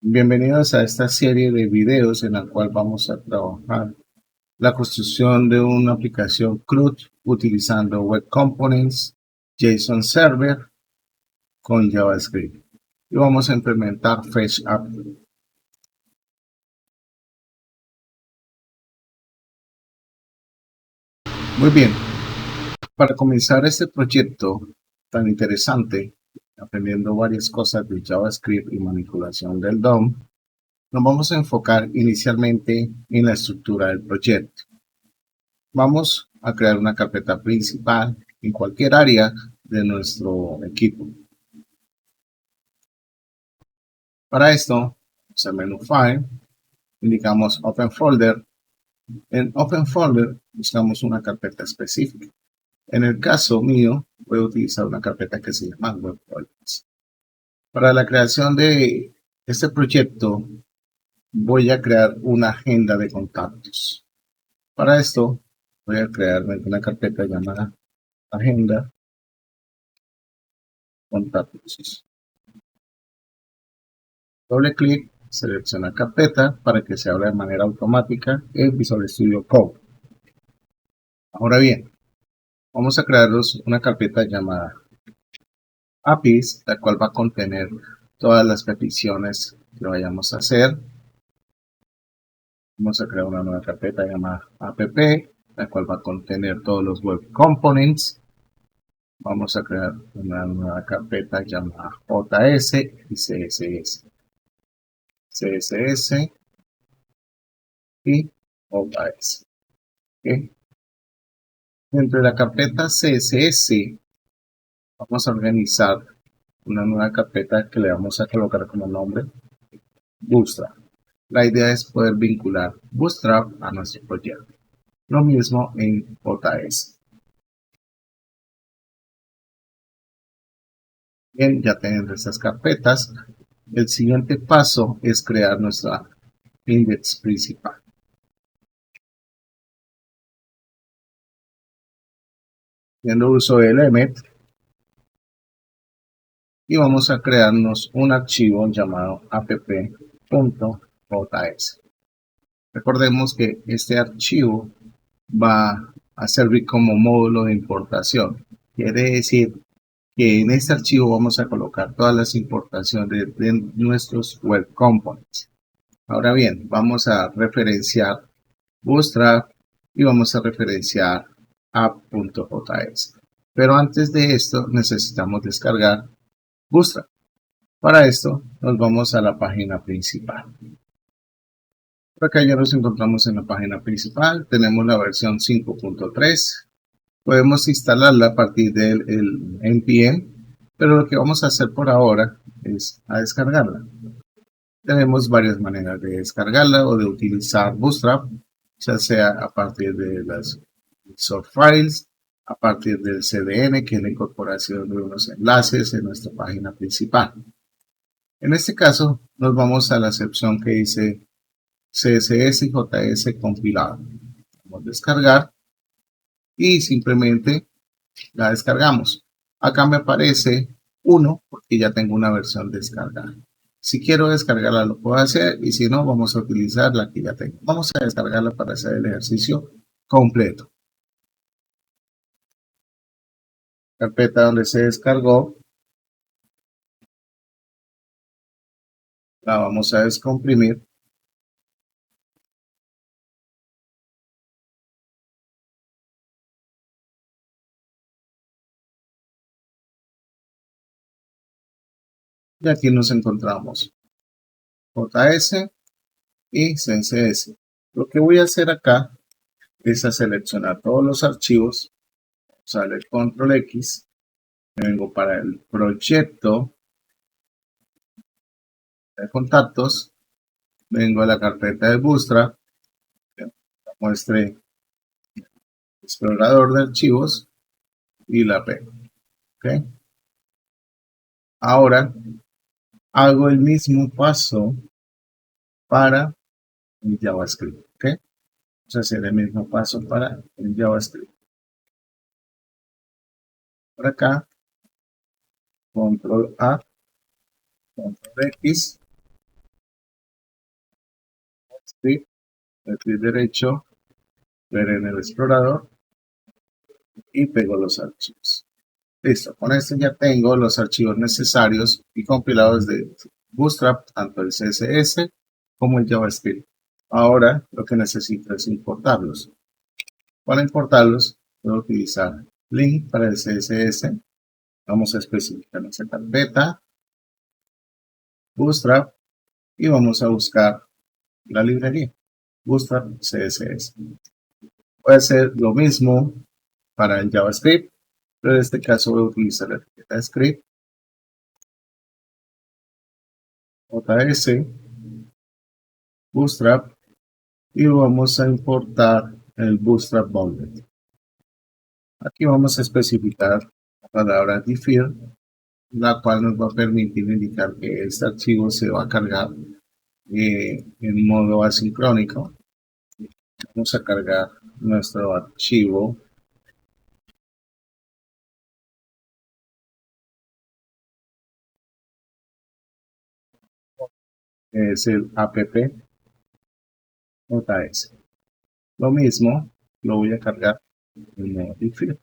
Bienvenidos a esta serie de videos en la cual vamos a trabajar la construcción de una aplicación CRUD utilizando Web Components, JSON Server con JavaScript. Y vamos a implementar FetchUp. Muy bien, para comenzar este proyecto tan interesante, aprendiendo varias cosas de JavaScript y manipulación del DOM, nos vamos a enfocar inicialmente en la estructura del proyecto. Vamos a crear una carpeta principal en cualquier área de nuestro equipo. Para esto, vamos al menú File, indicamos Open Folder. En Open Folder buscamos una carpeta específica. En el caso mío, voy a utilizar una carpeta que se llama Web Folders. Para la creación de este proyecto, voy a crear una agenda de contactos. Para esto, voy a crear una carpeta llamada Agenda Contactos. Doble clic, selecciona carpeta para que se abra de manera automática el Visual Studio Code. Ahora bien, vamos a crearnos una carpeta llamada APIs, la cual va a contener todas las peticiones que vayamos a hacer. Vamos a crear una nueva carpeta llamada app, la cual va a contener todos los web components. Vamos a crear una nueva carpeta llamada JS y CSS. CSS y JS. ¿Okay? Dentro de la carpeta CSS vamos a organizar una nueva carpeta que le vamos a colocar como nombre Bootstrap. La idea es poder vincular Bootstrap a nuestro proyecto. Lo mismo en JS. Bien, ya teniendo estas carpetas, el siguiente paso es crear nuestra index principal. Haciendo uso de Element, y vamos a crearnos un archivo llamado app.js. Recordemos que este archivo va a servir como módulo de importación. Quiere decir que en este archivo vamos a colocar todas las importaciones de nuestros web components. Ahora bien, vamos a referenciar Bootstrap y vamos a referenciar app.js. Pero antes de esto necesitamos descargar Bootstrap. Para esto nos vamos a la página principal. Por acá ya nos encontramos en la página principal. Tenemos la versión 5.3. Podemos instalarla a partir del npm, pero lo que vamos a hacer por ahora es a descargarla. Tenemos varias maneras de descargarla o de utilizar Bootstrap, ya sea a partir de las source files, a partir del CDN, que es la incorporación de unos enlaces en nuestra página principal. En este caso, nos vamos a la sección que dice CSS y JS compilado. Vamos a descargar y simplemente la descargamos. Acá me aparece 1 porque ya tengo una versión descargada. Si quiero descargarla lo puedo hacer y si no vamos a utilizar la que ya tengo. Vamos a descargarla para hacer el ejercicio completo. Carpeta donde se descargó. La vamos a descomprimir. Y aquí nos encontramos JS y CSS. Lo que voy a hacer acá es a seleccionar todos los archivos. Sale control X. Me vengo para el proyecto de contactos. Vengo a la carpeta de Bootstrap. Muestre explorador de archivos y la pego. ¿Okay? Ahora hago el mismo paso para el JavaScript. ¿Okay? Vamos a hacer el mismo paso para el JavaScript. Por acá, control A, control X, clic derecho, ver en el explorador y pego los archivos. Listo, con esto ya tengo los archivos necesarios y compilados de Bootstrap, tanto el CSS como el JavaScript. Ahora lo que necesito es importarlos. Para importarlos, voy a utilizar link para el CSS. Vamos a especificar nuestra carpeta, Bootstrap, y vamos a buscar la librería, Bootstrap CSS. Puede ser lo mismo para el JavaScript, pero en este caso voy a utilizar la etiqueta script, JS, Bootstrap, y vamos a importar el Bootstrap Bundle. Aquí vamos a especificar la palabra defer, la cual nos va a permitir indicar que este archivo se va a cargar en modo asincrónico. Vamos a cargar nuestro archivo que es el app.js. Lo mismo lo voy a cargar en modo defer.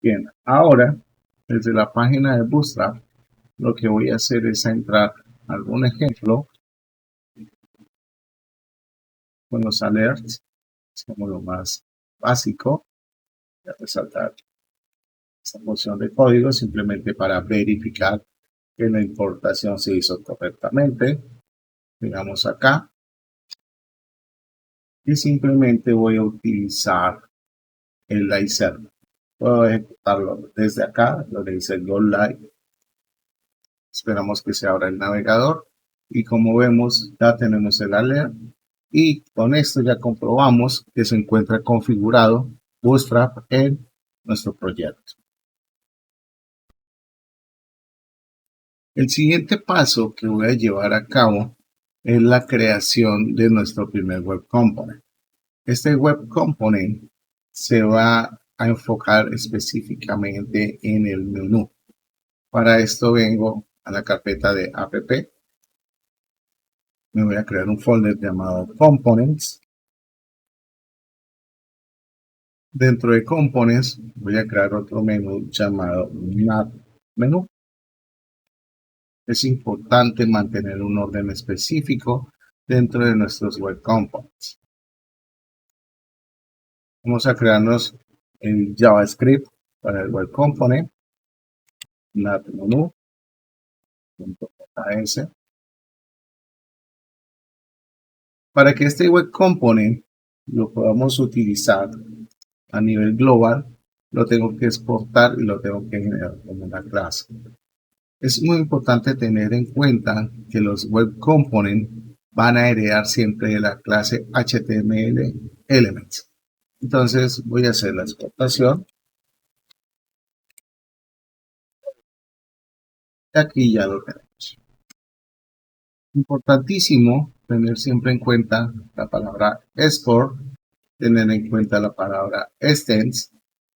Bien, ahora desde la página de Bootstrap lo que voy a hacer es entrar algún ejemplo con los alerts, es como lo más básico. Voy a resaltar esta función de código simplemente para verificar que la importación se hizo correctamente. Llegamos acá y simplemente voy a utilizar el live server. Puedo ejecutarlo desde acá, lo que dice Go Live. Esperamos que se abra el navegador y como vemos ya tenemos el alert y con esto ya comprobamos que se encuentra configurado Bootstrap en nuestro proyecto. El siguiente paso que voy a llevar a cabo es la creación de nuestro primer web component. Este web component se va a enfocar específicamente en el menú. Para esto vengo a la carpeta de app. Me voy a crear un folder llamado components. Dentro de components voy a crear otro menú llamado nav menú. Es importante mantener un orden específico dentro de nuestros web components. Vamos a crearnos el JavaScript para el web component, nav menú.js. Para que este web component lo podamos utilizar a nivel global, lo tengo que exportar y lo tengo que generar como una clase. Es muy importante tener en cuenta que los web components van a heredar siempre de la clase HTML Elements. Entonces voy a hacer la exportación. Y aquí ya lo tenemos. Importantísimo tener siempre en cuenta la palabra export, tener en cuenta la palabra extends,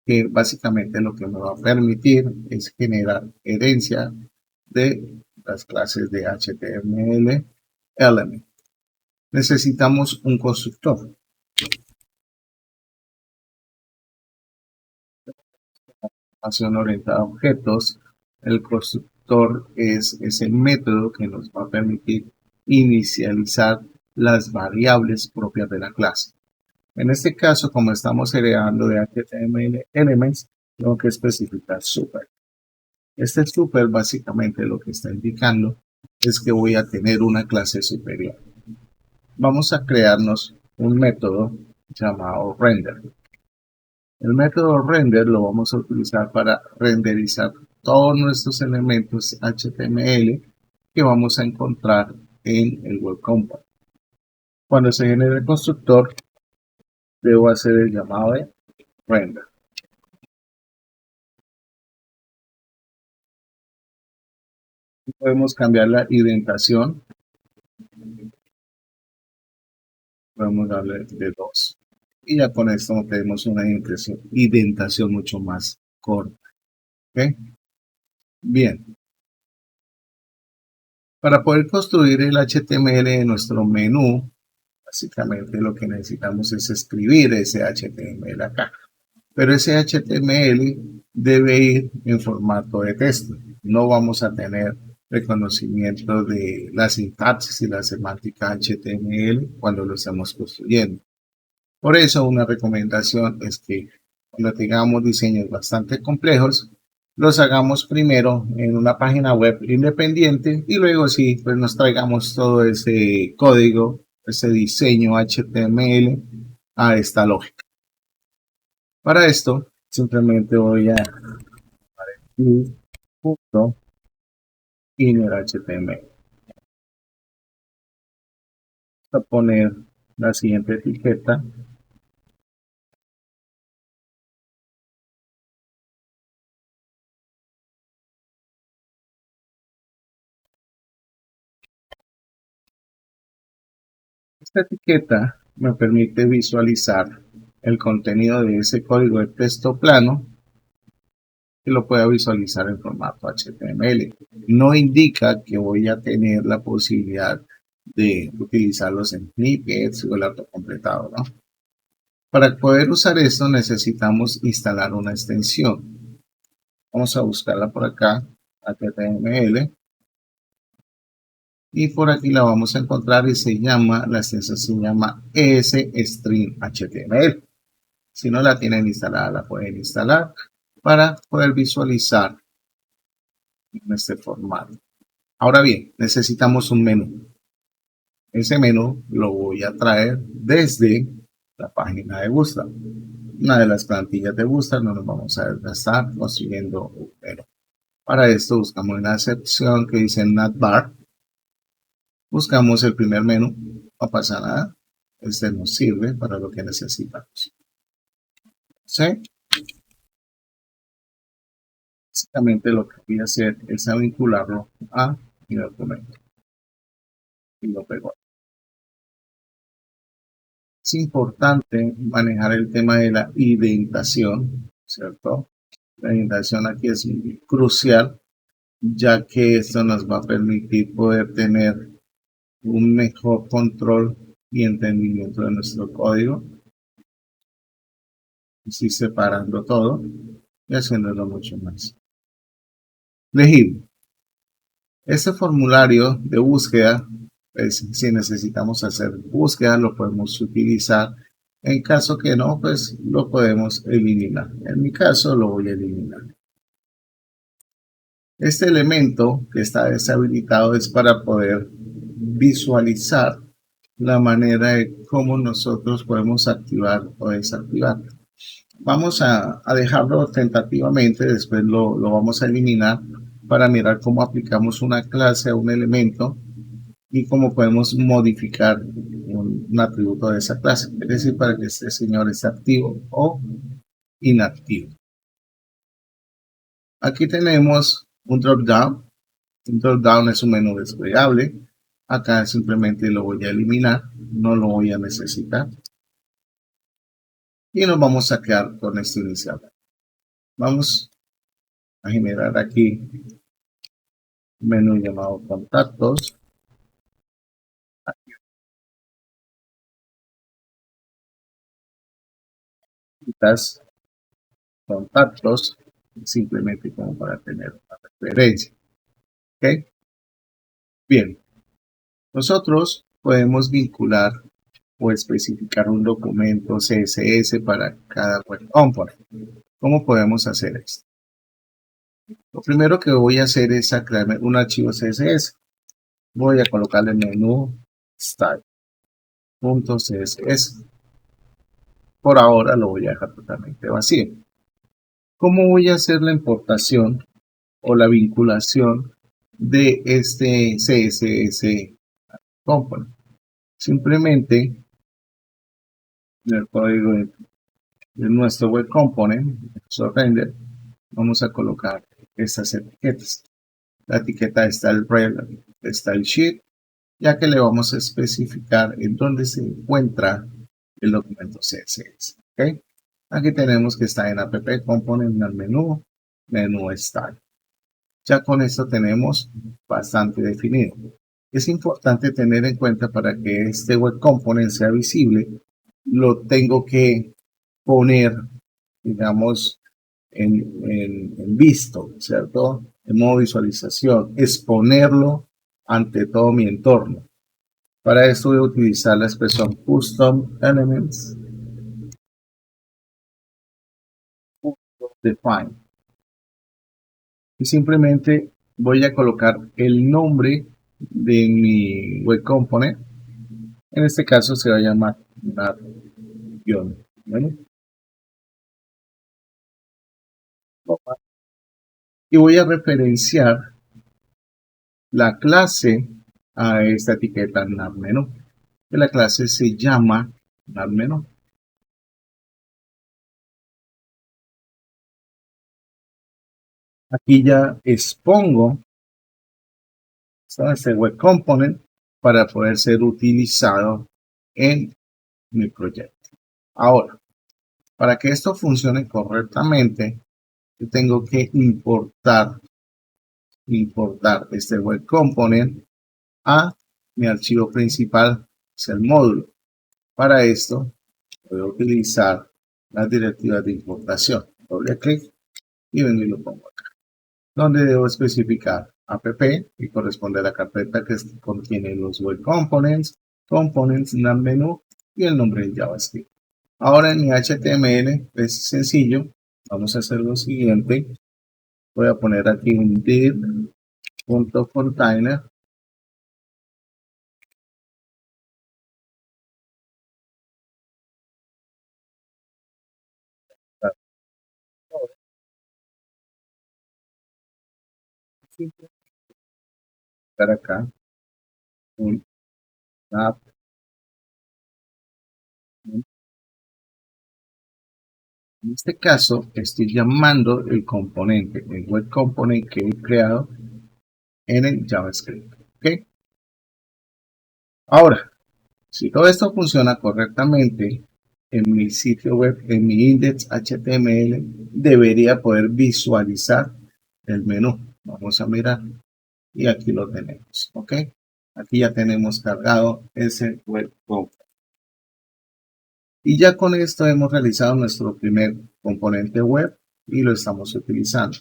que básicamente lo que me va a permitir es generar herencia de las clases de HTML Element. Necesitamos un constructor. Acción orientada a objetos. El constructor es ese método que nos va a permitir inicializar las variables propias de la clase. En este caso, como estamos heredando de HTML Elements, tengo que especificar super. Este super básicamente lo que está indicando es que voy a tener una clase superior. Vamos a crearnos un método llamado render. El método render lo vamos a utilizar para renderizar todos nuestros elementos HTML que vamos a encontrar en el web component. Cuando se genere el constructor, debo hacer el llamado de render. Podemos cambiar la indentación. Podemos darle de 2. Y ya con esto tenemos una indentación mucho más corta. ¿Okay? Bien. Para poder construir el HTML de nuestro menú, básicamente lo que necesitamos es escribir ese HTML acá. Pero ese HTML debe ir en formato de texto. No vamos a tener reconocimiento de la sintaxis y la semántica HTML cuando lo estamos construyendo. Por eso una recomendación es que cuando tengamos diseños bastante complejos, los hagamos primero en una página web independiente y luego sí, pues nos traigamos todo ese código, ese diseño HTML a esta lógica. Para esto, simplemente voy a punto inner HTML. Voy a poner la siguiente etiqueta. Esta etiqueta me permite visualizar el contenido de ese código de texto plano y lo pueda visualizar en formato HTML. No indica que voy a tener la posibilidad de utilizarlos en snippets o el autocompletado, ¿no? Para poder usar esto necesitamos instalar una extensión. Vamos a buscarla por acá, HTML. Y por aquí la vamos a encontrar y la extensión se llama ESString.html. Si no la tienen instalada, la pueden instalar para poder visualizar en este formato. Ahora bien, necesitamos un menú. Ese menú lo voy a traer desde la página de Bootstrap. Una de las plantillas de Bootstrap, no nos vamos a desgastar construyendo un menú. Para esto buscamos una sección que dice Navbar. Buscamos el primer menú, no pasa nada. Este nos sirve para lo que necesitamos. ¿Sí? Básicamente lo que voy a hacer es vincularlo a mi documento. Y lo pego. Es importante manejar el tema de la indentación, ¿cierto? La indentación aquí es crucial, ya que esto nos va a permitir poder tener un mejor control y entendimiento de nuestro código. Así separando todo y haciéndolo mucho más legible. Este formulario de búsqueda, pues, si necesitamos hacer búsqueda, lo podemos utilizar. En caso que no, pues lo podemos eliminar. En mi caso, lo voy a eliminar. Este elemento que está deshabilitado es para poder visualizar la manera de cómo nosotros podemos activar o desactivar. Vamos a dejarlo tentativamente, después lo vamos a eliminar para mirar cómo aplicamos una clase a un elemento y cómo podemos modificar un atributo de esa clase, es decir, para que este señor esté activo o inactivo. Aquí tenemos un drop down. Un drop down es un menú desplegable. Acá simplemente lo voy a eliminar, no lo voy a necesitar. Y nos vamos a quedar con este inicial. Vamos a generar aquí un menú llamado contactos. Contactos, simplemente como para tener una referencia. ¿Ok? Bien, nosotros podemos vincular o especificar un documento CSS para cada web component. ¿Cómo podemos hacer esto? Lo primero que voy a hacer es crear un archivo CSS. Voy a colocarle el menú style.css. Por ahora lo voy a dejar totalmente vacío. ¿Cómo voy a hacer la importación o la vinculación de este CSS component? Simplemente en el código de nuestro web component, nuestro render, vamos a colocar estas etiquetas. La etiqueta está el rel, está el sheet, ya que le vamos a especificar en dónde se encuentra el documento CSS. ¿Okay? Aquí tenemos que está en app component, en el menú style. Ya con esto tenemos bastante definido. Es importante tener en cuenta para que este web component sea visible, lo tengo que poner, digamos, en visto, ¿cierto? En modo visualización, exponerlo ante todo mi entorno. Para esto voy a utilizar la expresión custom elements define. Y simplemente voy a colocar el nombre de mi web component. En este caso se va a llamar nav-. ¿Vale? Y voy a referenciar la clase a esta etiqueta nav-menu. La clase se llama nav-menu. Aquí ya expongo este web component para poder ser utilizado en mi proyecto. Ahora, para que esto funcione correctamente, yo tengo que importar este web component a mi archivo principal, es el módulo. Para esto voy a utilizar las directivas de importación. Doble clic y vengo y lo pongo acá, donde debo especificar app y corresponde a la carpeta que contiene los web components, nav-menu y el nombre de JavaScript. Ahora en mi HTML es sencillo, vamos a hacer lo siguiente. Voy a poner aquí un div.container acá un app. En este caso estoy llamando el componente, el web component que he creado en el JavaScript. ¿Okay? Ahora, si todo esto funciona correctamente en mi sitio web, en mi index HTML, debería poder visualizar el menú. Vamos a mirar y aquí lo tenemos. ¿Ok? Aquí ya tenemos cargado ese web component. Y ya con esto hemos realizado nuestro primer componente web y lo estamos utilizando.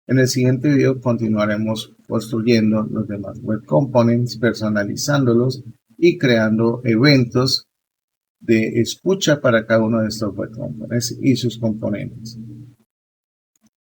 En el siguiente video continuaremos construyendo los demás web components, personalizándolos y creando eventos de escucha para cada uno de estos web components y sus componentes.